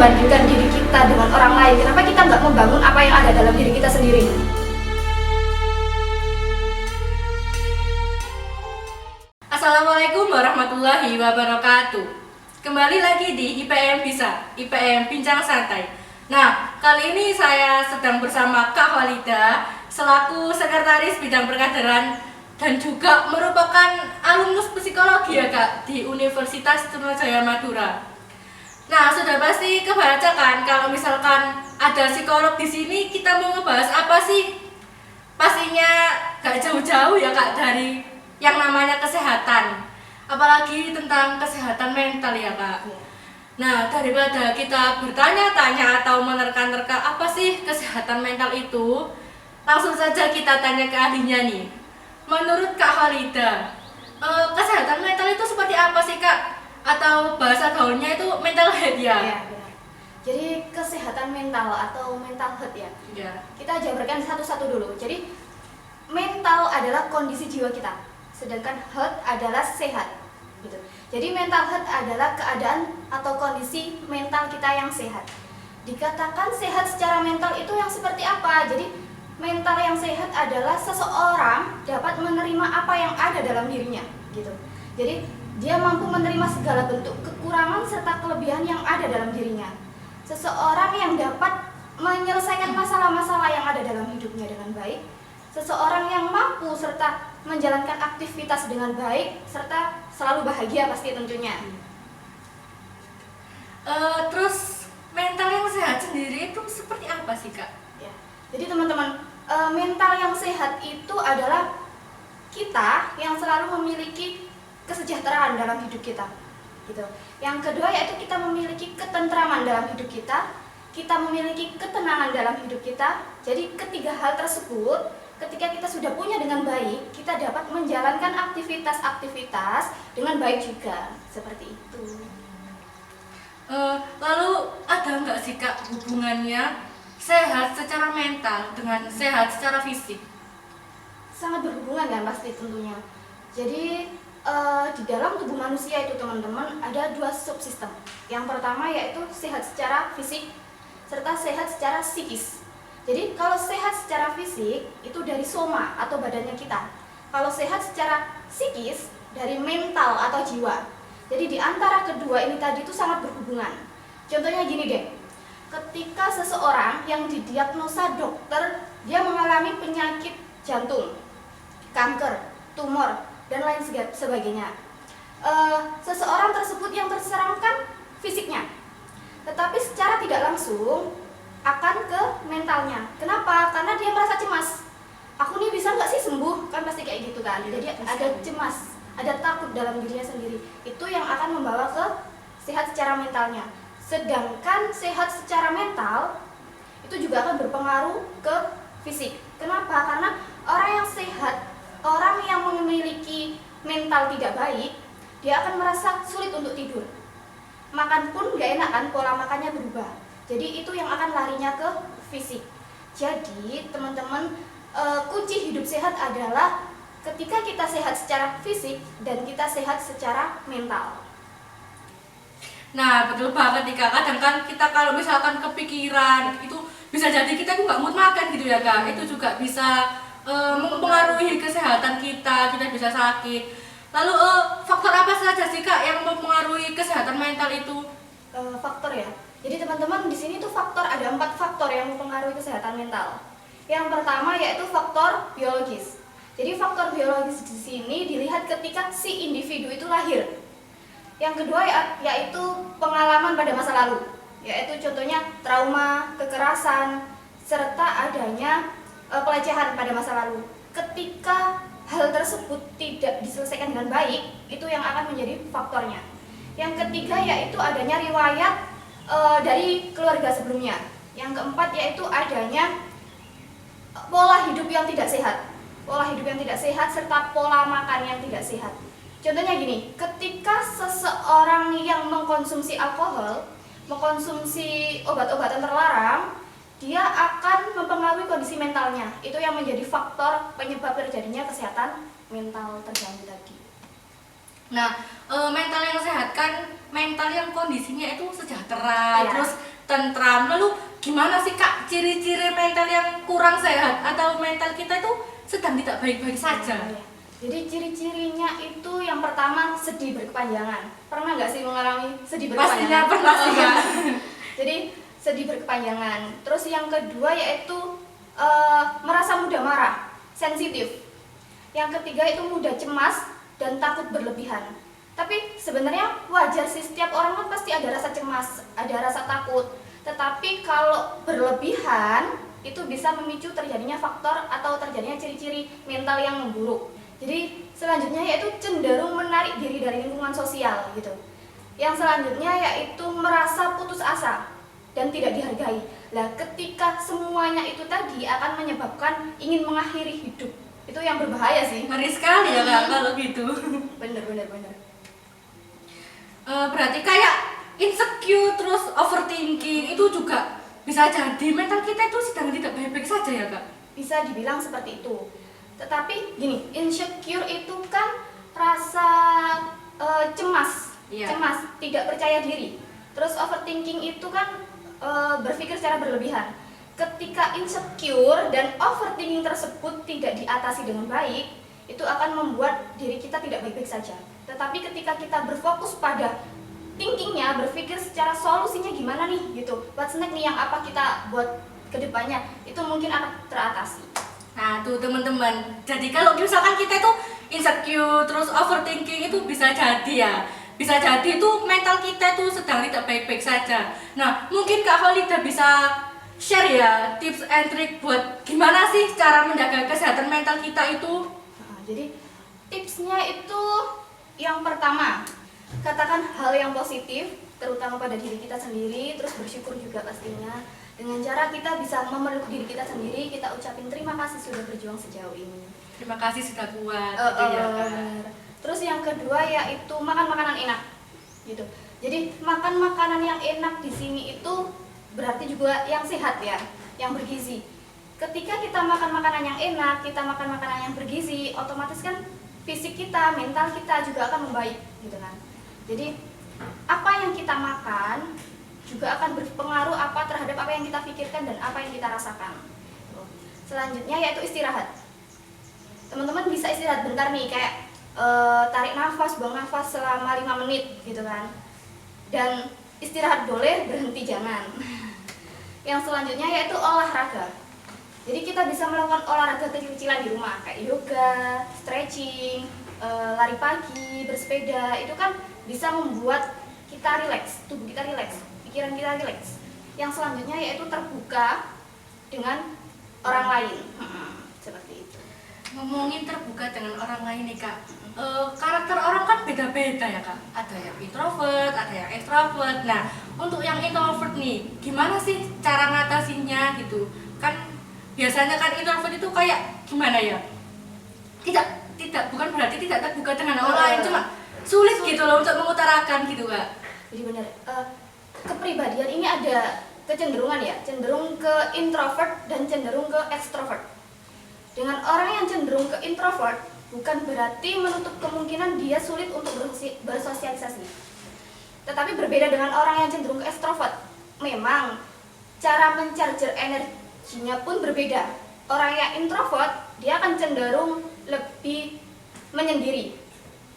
membandingkan diri kita dengan orang lain? Kenapa kita nggak membangun apa yang ada dalam diri kita sendiri? Assalamualaikum warahmatullahi wabarakatuh. Kembali lagi di IPM Bisa, IPM Bincang Santai. Nah, kali ini saya sedang bersama Kak Walida selaku Sekretaris Bidang Perkaderan dan juga merupakan alumnus psikologi ya Kak di Universitas Trunojoyo Madura. Nah, sudah pasti kebaca kan kalau misalkan ada psikolog di sini, kita mau ngebahas apa sih? Pastinya gak jauh-jauh ya Kak dari yang namanya kesehatan, apalagi tentang kesehatan mental ya Kak. Nah, daripada kita bertanya-tanya atau menerka-nerka apa sih kesehatan mental itu, langsung saja kita tanya ke ahlinya nih. Menurut Kak Walida, kesehatan mental itu seperti apa sih Kak? Atau bahasa gaulnya itu mental health ya? Ya, benar. Jadi kesehatan mental atau mental health ya. Ya. Kita jabarkan satu-satu dulu. Jadi mental adalah kondisi jiwa kita, sedangkan health adalah sehat. Gitu. Jadi mental health adalah keadaan atau kondisi mental kita yang sehat. Dikatakan sehat secara mental itu yang seperti apa? Jadi mental yang sehat adalah seseorang dapat menerima apa yang ada dalam dirinya, gitu. Jadi dia mampu menerima segala bentuk kekurangan serta kelebihan yang ada dalam dirinya. Seseorang yang dapat menyelesaikan masalah-masalah yang ada dalam hidupnya dengan baik. Seseorang yang mampu serta menjalankan aktivitas dengan baik serta selalu bahagia pasti tentunya. Terus mental yang sehat sendiri itu seperti apa sih Kak? Ya. Jadi teman-teman, mental yang sehat itu adalah kita yang selalu memiliki kesejahteraan dalam hidup kita. Gitu. Yang kedua yaitu kita memiliki ketentraman dalam hidup kita. Kita memiliki ketenangan dalam hidup kita. Jadi ketiga hal tersebut ketika kita sudah punya dengan baik, kita dapat menjalankan aktivitas-aktivitas dengan baik juga, seperti itu. Lalu ada nggak sih Kak hubungannya sehat secara mental dengan sehat secara fisik? Sangat berhubungan kan pasti tentunya. Jadi di dalam tubuh manusia itu teman-teman ada dua subsistem. Yang pertama yaitu sehat secara fisik serta sehat secara psikis. Jadi kalau sehat secara fisik itu dari soma atau badannya kita. Kalau sehat secara psikis dari mental atau jiwa. Jadi di antara kedua ini tadi itu sangat berhubungan. Contohnya gini deh. Ketika seseorang yang didiagnosa dokter dia mengalami penyakit jantung, kanker, tumor dan lain sebagainya. Seseorang tersebut yang terserang kan fisiknya. Tetapi secara tidak langsung akan ke mentalnya. Kenapa? Karena dia merasa cemas. Aku nih bisa nggak sih sembuh? Kan pasti kayak gitu kan. Jadi ada cemas, ada takut dalam dirinya sendiri. Itu yang akan membawa ke sehat secara mentalnya. Sedangkan sehat secara mental itu juga akan berpengaruh ke fisik. Kenapa? Karena orang yang sehat, orang yang memiliki mental tidak baik, dia akan merasa sulit untuk tidur. Makan pun nggak enak kan, pola makannya berubah. Jadi itu yang akan larinya ke fisik. Jadi teman-teman, kunci hidup sehat adalah ketika kita sehat secara fisik dan kita sehat secara mental. Nah, betul banget nih Kak. Kadang kan kita kalau misalkan kepikiran itu bisa jadi kita tuh nggak mood makan gitu ya Kak. Itu juga bisa mempengaruhi kesehatan kita bisa sakit. Lalu faktor apa saja sih Kak yang mempengaruhi kesehatan mental itu? Faktor ya. Jadi teman-teman di sini tuh ada 4 faktor yang mempengaruhi kesehatan mental. Yang pertama yaitu faktor biologis. Jadi faktor biologis di sini dilihat ketika si individu itu lahir. Yang kedua yaitu pengalaman pada masa lalu, yaitu contohnya trauma, kekerasan, serta adanya pelecehan pada masa lalu. Ketika hal tersebut tidak diselesaikan dengan baik, itu yang akan menjadi faktornya. Yang ketiga yaitu adanya riwayat dari keluarga sebelumnya. Yang keempat yaitu adanya pola hidup yang tidak sehat. Pola hidup yang tidak sehat serta pola makan yang tidak sehat. Contohnya gini, ketika seseorang yang mengkonsumsi alkohol, mengkonsumsi obat-obatan terlarang, dia akan mempengaruhi kondisi mentalnya. Itu yang menjadi faktor penyebab terjadinya kesehatan mental terganggu tadi. Nah, mental yang sehat kan mental yang kondisinya itu sejahtera, Ya. terus tentram. Lalu gimana sih Kak ciri-ciri mental yang kurang sehat atau mental kita itu sedang tidak baik-baik saja? Jadi ciri-cirinya itu yang pertama sedih berkepanjangan. Pernah nggak sih mengalami sedih Pastinya berkepanjangan? pernah sih Kak. Jadi sedih berkepanjangan. Terus yang kedua yaitu merasa mudah marah, sensitif. Yang ketiga itu mudah cemas dan takut berlebihan. Tapi sebenarnya wajar sih, setiap orang kan pasti ada rasa cemas, ada rasa takut. Tetapi kalau berlebihan itu bisa memicu terjadinya faktor atau terjadinya ciri-ciri mental yang memburuk. Jadi selanjutnya yaitu cenderung menarik diri dari lingkungan sosial gitu. Yang selanjutnya yaitu merasa putus asa dan tidak dihargai. Nah, ketika semuanya itu tadi akan menyebabkan ingin mengakhiri hidup. Itu yang berbahaya sih. Ngeri sekali ya Kak kalau gitu. Bener. Berarti kayak insecure terus overthinking itu juga bisa jadi mental kita itu sedang tidak baik-baik saja ya Kak? Bisa dibilang seperti itu. Tetapi gini, insecure itu kan rasa cemas, Iya. cemas, tidak percaya diri. Terus overthinking itu kan berpikir secara berlebihan. Ketika insecure dan overthinking tersebut tidak diatasi dengan baik, itu akan membuat diri kita tidak baik-baik saja. Tetapi ketika kita berfokus pada thinkingnya, berpikir secara solusinya gimana nih gitu, what's next nih yang apa kita buat kedepannya, itu mungkin akan teratasi. Nah tuh teman-teman, jadi kalau misalkan kita itu insecure terus overthinking itu bisa jadi ya, bisa jadi itu mental kita itu sedang tidak baik-baik saja. Nah mungkin Kak Khalida bisa share ya tips and trick buat gimana sih cara menjaga kesehatan mental kita itu. Nah, jadi tipsnya itu yang pertama, katakan hal yang positif terutama pada diri kita sendiri, terus bersyukur juga pastinya. Dengan cara kita bisa memeluk diri kita sendiri, kita ucapin terima kasih sudah berjuang sejauh ini. Terima kasih sudah kuat. Gitu ya, Kak. Bener. Terus yang kedua yaitu makan makanan enak, gitu. Jadi makan makanan yang enak di sini itu berarti juga yang sehat ya, yang bergizi. Ketika kita makan makanan yang enak, kita makan makanan yang bergizi, otomatis kan fisik kita, mental kita juga akan membaik, gitu kan. Jadi apa yang kita makan juga akan berpengaruh apa terhadap apa yang kita pikirkan dan apa yang kita rasakan. Selanjutnya yaitu istirahat. Teman-teman bisa istirahat bentar nih, kayak tarik nafas, buang nafas selama 5 menit gitu kan. Dan istirahat boleh, berhenti jangan. Yang selanjutnya yaitu olahraga. Jadi kita bisa melakukan olahraga kecil-kecilan di rumah, kayak yoga, stretching, lari pagi, bersepeda. Itu kan bisa membuat kita rileks, tubuh kita rileks, pikiran kita rileks. Yang selanjutnya yaitu terbuka dengan orang lain. Seperti itu. Ngomongin terbuka dengan orang lain nih Kak, karakter orang kan beda-beda ya Kak. Ada yang introvert, ada yang extrovert. Nah untuk yang introvert nih, gimana sih cara ngatasinnya gitu? Kan biasanya kan introvert itu kayak gimana ya? Bukan berarti tidak terbuka dengan orang lain, cuma sulit gitu loh untuk mengutarakan gitu Kak. Jadi benar, kepribadian ini ada kecenderungan ya, cenderung ke introvert dan cenderung ke extrovert. Dengan orang yang cenderung ke introvert bukan berarti menutup kemungkinan dia sulit untuk bersosialisasi. Tetapi berbeda dengan orang yang cenderung ke extrovert. Memang cara mencarger energinya pun berbeda. Orang yang introvert dia akan cenderung lebih menyendiri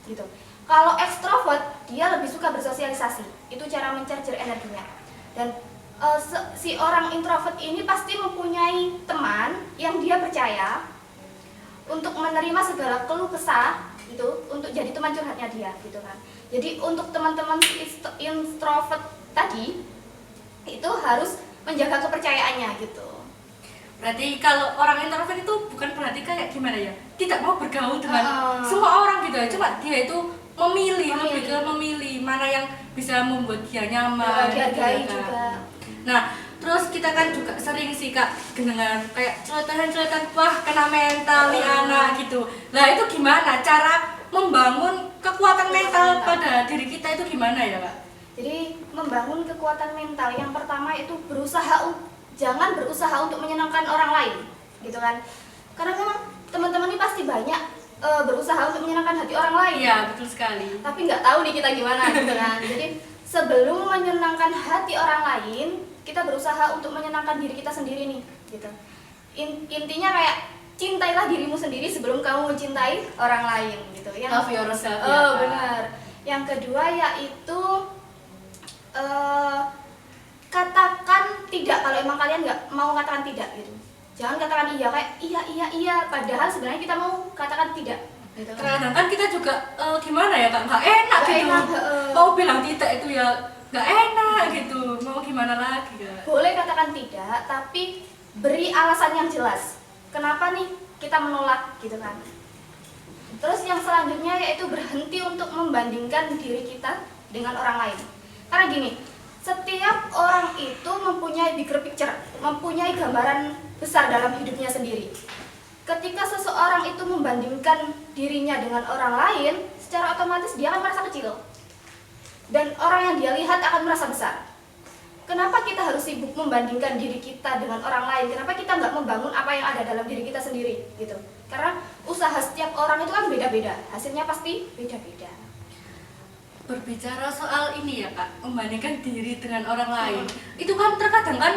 gitu. Kalau extrovert dia lebih suka bersosialisasi. Itu cara mencarger energinya. Dan si orang introvert ini pasti mempunyai teman yang dia percaya untuk menerima segala keluh kesah gitu, untuk jadi teman curhatnya dia gitu kan. Jadi untuk teman-teman introvert tadi itu harus menjaga kepercayaannya gitu. Berarti kalau orang introvert itu bukan berarti kayak gimana ya, tidak mau bergaul dengan semua orang gitu ya, cuma dia itu lebih ke memilih mana yang bisa membuat dia nyaman, dihargai gitu ya, Kak. juga. Nah, terus kita kan juga sering sih Kak dengar kayak celotehan-celotehan, wah kena mental nih anak gitu. Nah itu gimana cara membangun kekuatan mental pada diri kita itu gimana ya Kak? Jadi membangun kekuatan mental yang pertama itu jangan berusaha untuk menyenangkan orang lain gitu kan. Karena memang teman-teman ini pasti banyak berusaha untuk menyenangkan hati orang lain. Iya betul sekali. Tapi nggak tahu nih kita gimana gitu kan. Jadi sebelum menyenangkan hati orang lain, kita berusaha untuk menyenangkan diri kita sendiri nih, gitu. Intinya kayak cintailah dirimu sendiri sebelum kamu mencintai orang lain, gitu. Love yourself. Oh, ya, Kak. benar. Yang kedua yaitu katakan tidak kalau emang kalian nggak mau katakan tidak, gitu. Jangan katakan iya kayak iya, padahal sebenarnya kita mau katakan tidak. Gitu. Kadang kan kita juga gimana ya Kak, nggak enak Nggak gitu. enak, Mau bilang tidak itu ya nggak enak gitu. Mau gimana lagi Kak? Boleh katakan tidak, tapi beri alasan yang jelas. Kenapa nih kita menolak, gitu kan? Terus yang selanjutnya yaitu berhenti untuk membandingkan diri kita dengan orang lain. Karena gini, setiap orang itu mempunyai bigger picture, mempunyai gambaran besar dalam hidupnya sendiri. Ketika seseorang itu membandingkan dirinya dengan orang lain, secara otomatis dia akan merasa kecil. Dan orang yang dia lihat akan merasa besar. Kenapa kita harus sibuk membandingkan diri kita dengan orang lain? Kenapa kita nggak membangun apa yang ada dalam diri kita sendiri, gitu? Karena usaha setiap orang itu kan beda-beda, hasilnya pasti beda-beda. Berbicara soal ini ya Kak, membandingkan diri dengan orang lain, itu kan terkadang kan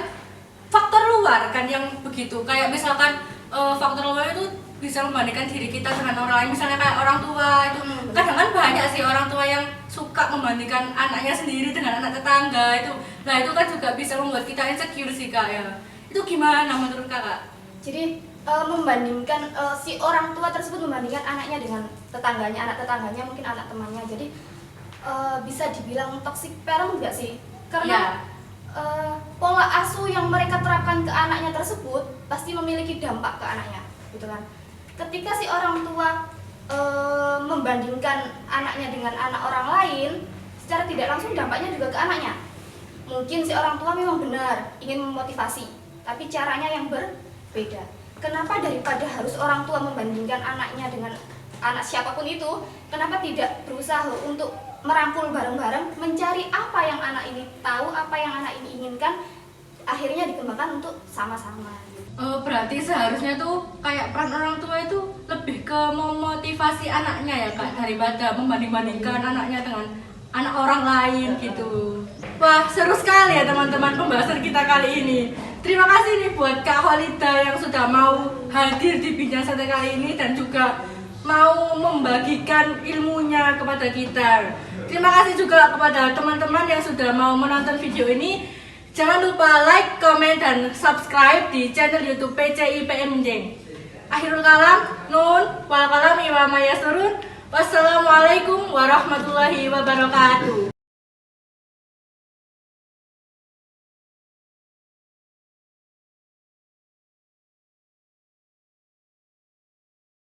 faktor luar kan yang begitu. Kayak misalkan faktor luar itu bisa membandingkan diri kita dengan orang lain, misalnya kayak orang tua itu. Kadang kan banyak sih orang tua yang suka membandingkan anaknya sendiri dengan anak tetangga itu. Nah itu kan juga bisa membuat kita insecure sih Kak ya. Itu gimana menurut Kakak? Jadi membandingkan si orang tua tersebut membandingkan anaknya dengan tetangganya, anak tetangganya mungkin anak temannya. Jadi bisa dibilang toxic parent enggak sih? Karena pola asuh yang mereka terapkan ke anaknya tersebut pasti memiliki dampak ke anaknya, gitu kan? Ketika si orang tua membandingkan anaknya dengan anak orang lain, secara tidak langsung dampaknya juga ke anaknya. Mungkin si orang tua memang benar ingin memotivasi, tapi caranya yang berbeda. Kenapa daripada harus orang tua membandingkan anaknya dengan anak siapapun itu, kenapa tidak berusaha untuk merangkul bareng-bareng, mencari apa yang anak ini tahu, apa yang anak ini inginkan, akhirnya dikembangkan untuk sama-sama. Berarti seharusnya tuh kayak peran orang tua itu lebih ke memotivasi anaknya ya Kak, daripada membanding-bandingkan anaknya dengan anak orang lain gitu. Wah seru sekali ya teman-teman pembahasan kita kali ini. Terima kasih nih buat Kak Khalida yang sudah mau hadir di Bincang Santai kali ini dan juga mau membagikan ilmunya kepada kita. Terima kasih juga kepada teman-teman yang sudah mau menonton video ini. Jangan lupa like, komen, dan subscribe di channel YouTube PC IPM Jeng. Akhirul kalam, nun, wal kalam, wa ma yasurun. Wassalamualaikum warahmatullahi wabarakatuh.